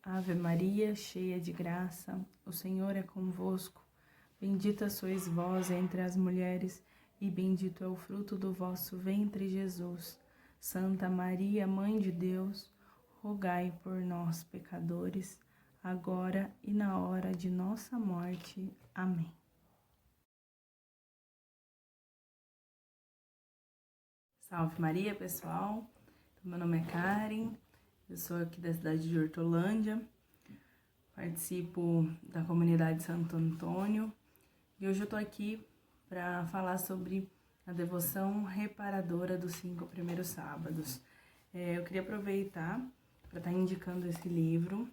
Ave Maria, cheia de graça, o Senhor é convosco. Bendita sois vós entre as mulheres, e bendito é o fruto do vosso ventre, Jesus. Santa Maria, Mãe de Deus, rogai por nós, pecadores, agora e na hora de nossa morte. Amém. Salve Maria, pessoal. Meu nome é Karen, eu sou aqui da cidade de Hortolândia, participo da comunidade Santo Antônio e hoje eu tô aqui para falar sobre a devoção reparadora dos 5 primeiros sábados. Eu queria aproveitar para estar indicando esse livro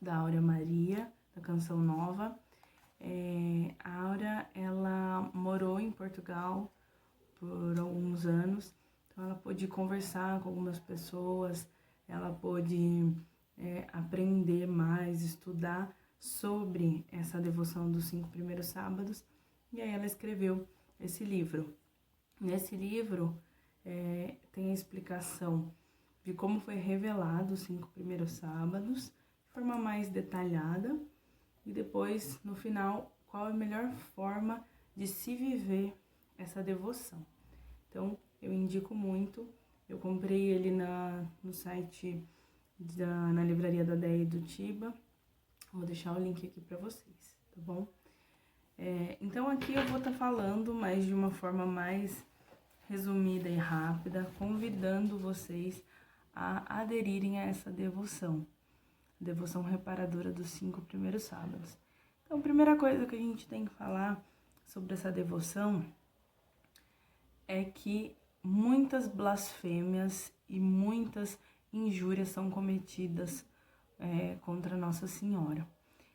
da Áurea Maria, da Canção Nova. A Áurea, ela morou em Portugal por alguns anos, então ela pôde conversar com algumas pessoas, ela pôde aprender mais, estudar sobre essa devoção dos 5 primeiros sábados, e aí ela escreveu esse livro. Nesse livro tem a explicação de como foi revelado os 5 primeiros sábados, de forma mais detalhada, e depois, no final, qual é a melhor forma de se viver essa devoção. Então, eu indico muito. Eu comprei ele no site, na livraria da Déia e do Tiba. Vou deixar o link aqui para vocês, tá bom? Então, aqui eu vou estar falando, mas de uma forma mais resumida e rápida, convidando vocês a aderirem a essa devoção. Devoção reparadora dos 5 primeiros sábados. Então, a primeira coisa que a gente tem que falar sobre essa devoção é que muitas blasfêmias e muitas injúrias são cometidas contra Nossa Senhora.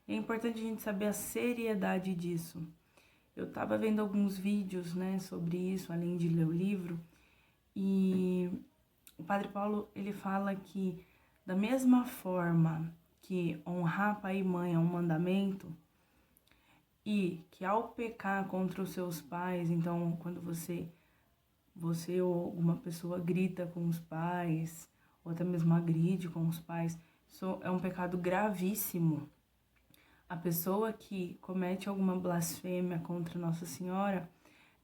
É importante a gente saber a seriedade disso. Eu estava vendo alguns vídeos, sobre isso, além de ler o livro, e o Padre Paulo, ele fala que da mesma forma que honrar pai e mãe é um mandamento, e que ao pecar contra os seus pais, então quando você ou alguma pessoa grita com os pais, ou até mesmo agride com os pais, isso é um pecado gravíssimo. A pessoa que comete alguma blasfêmia contra Nossa Senhora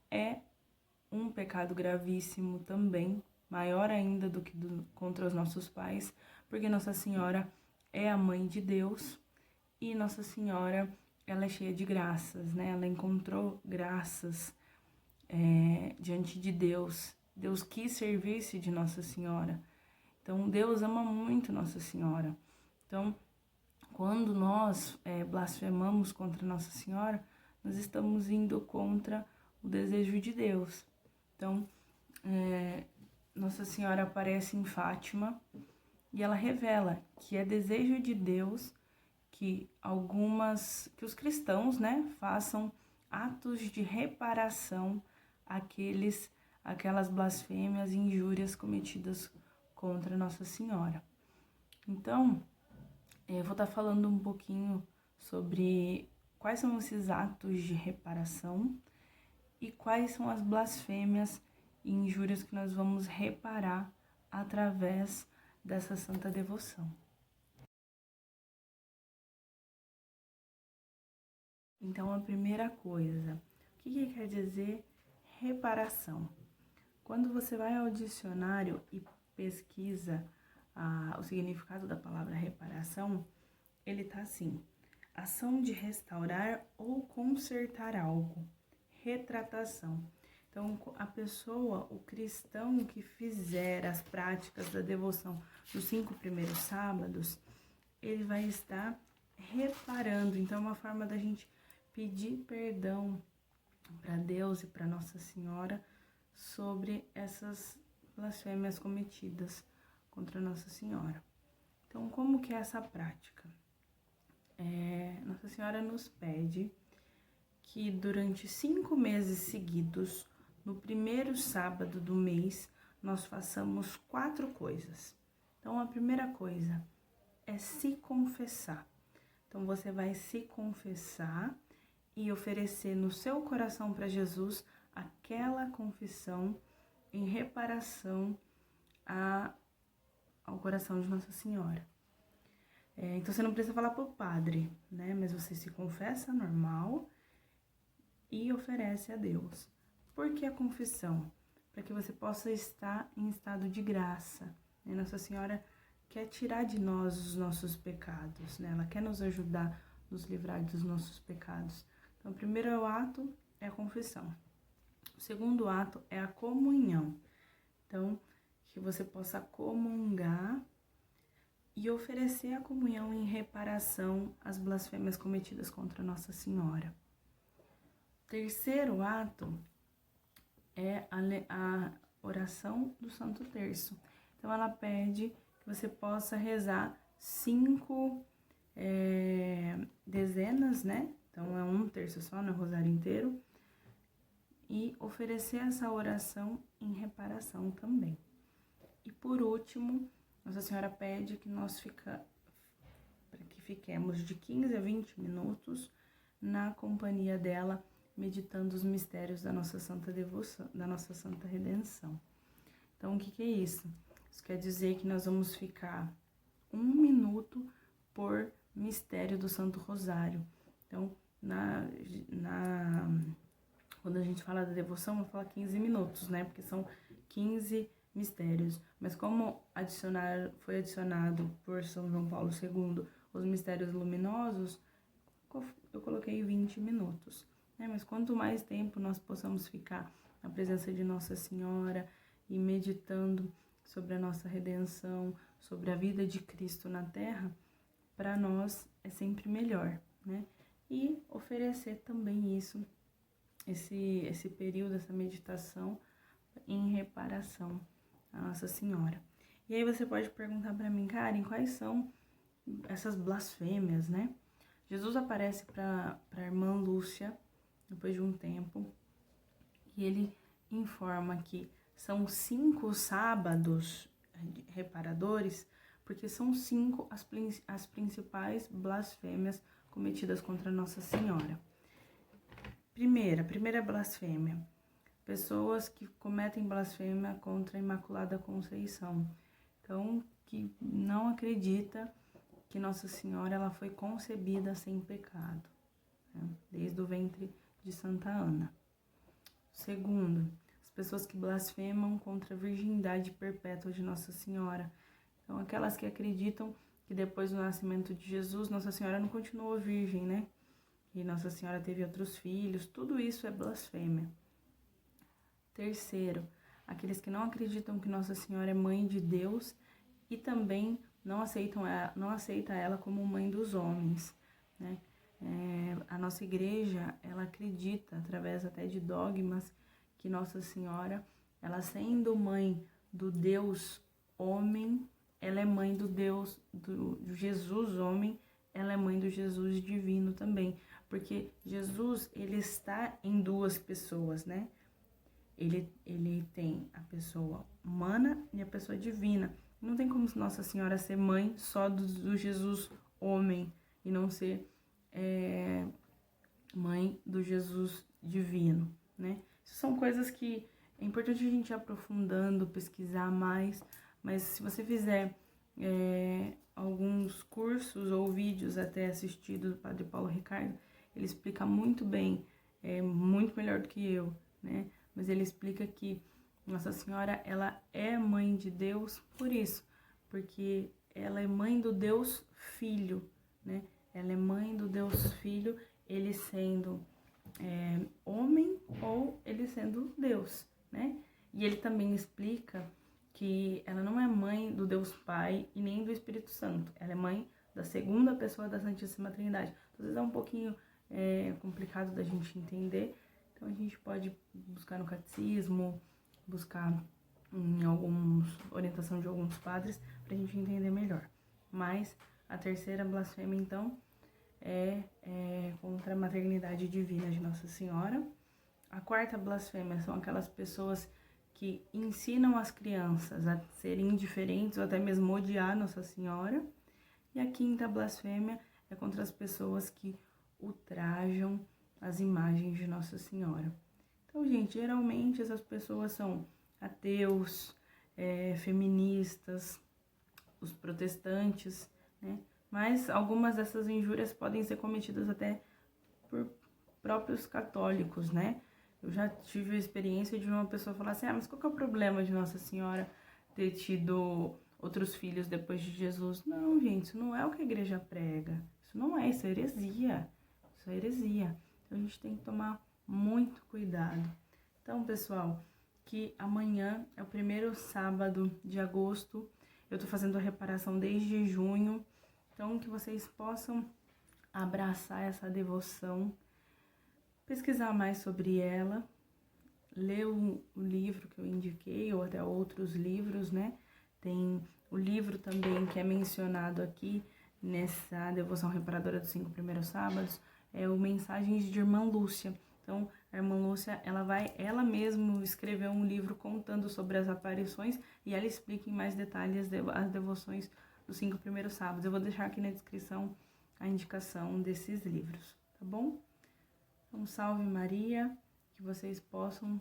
é um pecado gravíssimo também, maior ainda do que contra os nossos pais, porque Nossa Senhora é a Mãe de Deus e Nossa Senhora, ela é cheia de graças, Ela encontrou graças diante de Deus. Deus quis servir-se de Nossa Senhora. Então, Deus ama muito Nossa Senhora. Então, quando nós blasfemamos contra Nossa Senhora, nós estamos indo contra o desejo de Deus. Então, Nossa Senhora aparece em Fátima e ela revela que é desejo de Deus que os cristãos, façam atos de reparação aquelas blasfêmias e injúrias cometidas contra Nossa Senhora. Então, eu vou estar falando um pouquinho sobre quais são esses atos de reparação e quais são as blasfêmias e injúrias que nós vamos reparar através dessa santa devoção. Então, a primeira coisa, o que quer dizer reparação? Quando você vai ao dicionário e pesquisa o significado da palavra reparação, ele tá assim: ação de restaurar ou consertar algo, retratação. Então, a pessoa, o cristão que fizer as práticas da devoção dos 5 primeiros sábados, ele vai estar reparando. Então, é uma forma da gente pedir perdão para Deus e para Nossa Senhora sobre essas blasfêmias cometidas contra Nossa Senhora. Então, como que é essa prática? Nossa Senhora nos pede que durante 5 meses seguidos, no primeiro sábado do mês, nós façamos 4 coisas. Então, a primeira coisa é se confessar. Então, você vai se confessar e oferecer no seu coração para Jesus aquela confissão em reparação ao coração de Nossa Senhora. Então você não precisa falar pro padre, né? Mas você se confessa normal e oferece a Deus. Por que a confissão? Para que você possa estar em estado de graça, né? Nossa Senhora quer tirar de nós os nossos pecados, né? Ela quer nos ajudar, nos livrar dos nossos pecados. Então, o primeiro ato é a confissão. O segundo ato é a comunhão. Então, que você possa comungar e oferecer a comunhão em reparação às blasfêmias cometidas contra Nossa Senhora. Terceiro ato é a oração do Santo Terço. Então, ela pede que você possa rezar 5 dezenas, né? Então, é um terço só, no rosário inteiro. E oferecer essa oração em reparação também. E por último, Nossa Senhora pede que para que fiquemos de 15 a 20 minutos na companhia dela, meditando os mistérios da nossa santa devoção, da nossa santa redenção. Então, o que é isso? Isso quer dizer que nós vamos ficar 1 minuto por mistério do Santo Rosário. Então, quando a gente fala da devoção, eu falo 15 minutos, né? Porque são 15 mistérios. Mas como foi adicionado por São João Paulo II os mistérios luminosos, eu coloquei 20 minutos. Né? Mas quanto mais tempo nós possamos ficar na presença de Nossa Senhora e meditando sobre a nossa redenção, sobre a vida de Cristo na Terra, para nós é sempre melhor, né? E oferecer também esse período, essa meditação em reparação à Nossa Senhora. E aí você pode perguntar para mim, Karen, quais são essas blasfêmias, né? Jesus aparece para a irmã Lúcia, depois de um tempo, e ele informa que são 5 sábados reparadores, porque são 5 as principais blasfêmias cometidas contra Nossa Senhora. Primeira blasfêmia. Pessoas que cometem blasfêmia contra a Imaculada Conceição. Então, que não acredita que Nossa Senhora ela foi concebida sem pecado, né? Desde o ventre de Santa Ana. Segundo, as pessoas que blasfemam contra a virgindade perpétua de Nossa Senhora. Então, aquelas que acreditam que depois do nascimento de Jesus, Nossa Senhora não continuou virgem, né? E Nossa Senhora teve outros filhos. Tudo isso é blasfêmia. Terceiro, aqueles que não acreditam que Nossa Senhora é mãe de Deus e também não aceita ela como mãe dos homens, né? A nossa igreja, ela acredita, através até de dogmas, que Nossa Senhora, ela sendo mãe do Deus homem, ela é mãe do Deus, do Jesus homem, ela é mãe do Jesus divino também. Porque Jesus, ele está em 2 pessoas, né? Ele tem a pessoa humana e a pessoa divina. Não tem como Nossa Senhora ser mãe só do Jesus homem e não ser mãe do Jesus divino, né? Isso são coisas que é importante a gente ir aprofundando, pesquisar mais, mas se você fizer alguns cursos ou vídeos até assistidos do Padre Paulo Ricardo, ele explica muito bem, muito melhor do que eu, né? Mas ele explica que Nossa Senhora, ela é mãe de Deus por isso, porque ela é mãe do Deus Filho, né? Ela é mãe do Deus Filho, ele sendo homem ou ele sendo Deus, né? E ele também explica que ela não é mãe do Deus Pai e nem do Espírito Santo, ela é mãe da segunda pessoa da Santíssima Trindade. Às vezes é um pouquinho complicado da gente entender, então a gente pode buscar no catecismo, buscar em orientação de alguns padres para a gente entender melhor. Mas a terceira blasfêmia, então, é contra a maternidade divina de Nossa Senhora. A quarta blasfêmia são aquelas pessoas que ensinam as crianças a serem indiferentes ou até mesmo odiar Nossa Senhora. E a quinta blasfêmia é contra as pessoas que ultrajam as imagens de Nossa Senhora. Então, gente, geralmente essas pessoas são ateus, feministas, os protestantes, né? Mas algumas dessas injúrias podem ser cometidas até por próprios católicos, né? Eu já tive a experiência de uma pessoa falar assim, mas qual que é o problema de Nossa Senhora ter tido outros filhos depois de Jesus? Não, gente, isso não é o que a igreja prega. Isso não é, isso é heresia. Isso é heresia. Então a gente tem que tomar muito cuidado. Então, pessoal, que amanhã é o primeiro sábado de agosto. Eu tô fazendo a reparação desde junho. Então, que vocês possam abraçar essa devoção, pesquisar mais sobre ela, ler o livro que eu indiquei, ou até outros livros, né? Tem o livro também que é mencionado aqui nessa devoção reparadora dos 5 primeiros sábados, é o Mensagens de Irmã Lúcia. Então, a Irmã Lúcia, ela mesma escreveu um livro contando sobre as aparições e ela explica em mais detalhes as devoções dos 5 primeiros sábados. Eu vou deixar aqui na descrição a indicação desses livros, tá bom? Então, salve Maria, que vocês possam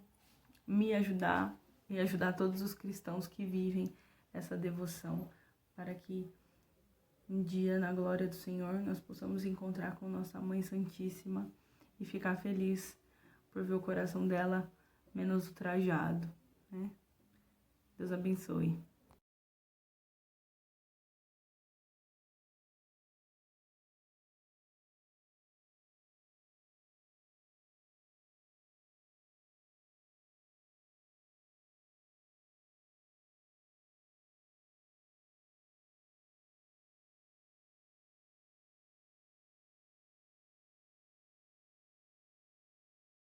me ajudar e ajudar todos os cristãos que vivem essa devoção, para que um dia, na glória do Senhor, nós possamos encontrar com nossa Mãe Santíssima e ficar feliz por ver o coração dela menos ultrajado, né? Deus abençoe.